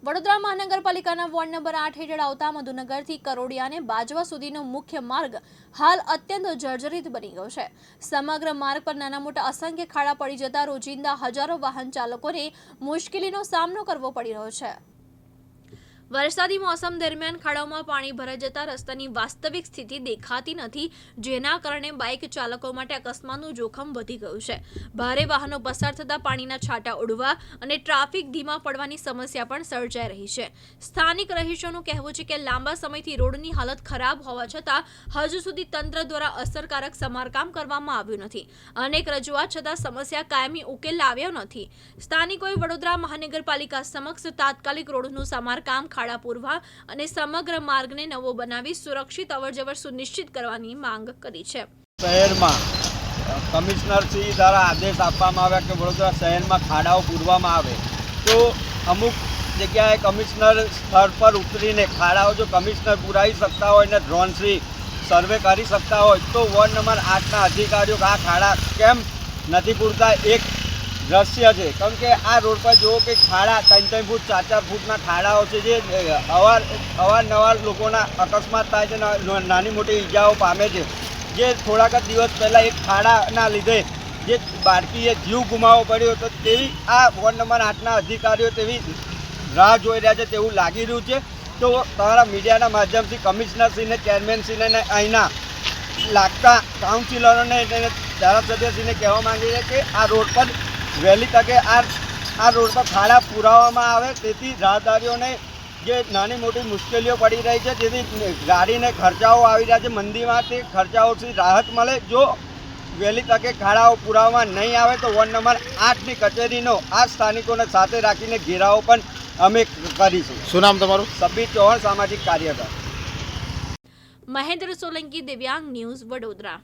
વડોદરા મહાનગરપાલિકાના ward number 8 હેઠળ આવતા મધુનગરથી કરોડિયા અને બાજવા સુધીનો મુખ્ય માર્ગ હાલ અત્યંત જર્જરિત બની ગયો છે। સમગ્ર માર્ગ પર નાના મોટા અસંખ્ય ખાડા પડી જતા રોજિંદા હજારો વાહન ચાલકોને મુશ્કેલીનો સામનો કરવો પડી રહ્યો છે। વરસાદી મોસમ દરમિયાન ખાડાઓમાં પાણી ભરાઈ જતા રસ્તાની વાસ્તવિક સ્થિતિ દેખાતી નથી, જેના કારણે બાઇક ચાલકો માટે અકસ્માતનું જોખમ વધી ગયું છે। ભારે વાહનો પસાર થતા પાણીના છાંટા ઉડવા અને ટ્રાફિક ધીમા પડવાની સમસ્યા પણ સર્જાઈ રહી છે। સ્થાનિક રહીશોનું કહેવું છે કે લાંબા સમયથી રોડની હાલત ખરાબ હોવા છતાં હજુ સુધી તંત્ર દ્વારા અસરકારક સમારકામ કરવામાં આવ્યું નથી। અનેક રજૂઆત છતાં સમસ્યા કાયમી ઉકેલ લાવ્યો નથી। સ્થાનિકોએ વડોદરા મહાનગરપાલિકા સમક્ષ તાત્કાલિક રોડનું સમારકામ, ખાડા પૂરવા અને સમગ્ર માર્ગને નવો બનાવી સુરક્ષિત અવરજવર સુનિશ્ચિત કરવાની માંગ કરી છે। શહેરમાં કમિશનરશ્રી દ્વારા આદેશ આપવામાં આવ્યા કે વડોદરા શહેરમાં ખાડાઓ પૂરવામાં આવે, તો અમુક જગ્યાએ કમિશનર સ્થળ પર ઉતરીને ખાડાઓ જો કમિશનર પુરાવી શકતા હોય ને ડ્રોનથી સર્વે કરી શકતા હોય તો વોર્ડ નંબર 8ના અધિકારીઓ આ ખાડા કેમ નથી પૂરતા એક દ્રશ્ય છે। કારણ કે આ રોડ પર જુઓ કે ખાડા 3-3 ફૂટ 4-4 ફૂટના ખાડાઓ છે, જે અવારનવાર લોકોના અકસ્માત થાય છે, નાની મોટી ઈજાઓ પામે છે। જે થોડાક જ દિવસ પહેલાં એક ખાડાના લીધે જે બાળકીએ જીવ ગુમાવવો પડ્યો હતો, તેવી આ વોર્ડ નંબર 8ના અધિકારીઓ તેવી રાહ જોઈ રહ્યા છે તેવું લાગી રહ્યું છે। તો તમારા મીડિયાના માધ્યમથી કમિશનરશ્રીને, ચેરમેનશ્રીને, અહીંના લાગતા કાઉન્સિલરોને, ધારાસભ્યશ્રીને કહેવા માંગીએ છીએ કે આ રોડ પર વહેલી તકે આ રોડ પર ખાડા પુરાવવામાં આવે, તેથી રાહદારીઓને જે નાની મોટી મુશ્કેલીઓ પડી રહી છે, જેથી ગાડીને ખર્ચાઓ આવી રહ્યા છે, મંદીમાં તે ખર્ચાઓથી રાહત મળે। જો વહેલી તકે ખાડાઓ પુરાવવામાં નહીં આવે તો વોર્ડ નંબર 8ની કચેરીનો આ સ્થાનિકોને સાથે રાખીને ઘેરાવો પણ અમે કરીશું। શું નામ તમારું? સબીર ચૌહાણ, સામાજિક કાર્યકર। મહેન્દ્ર સોલંકી, દિવ્યાંગ ન્યૂઝ, વડોદરા।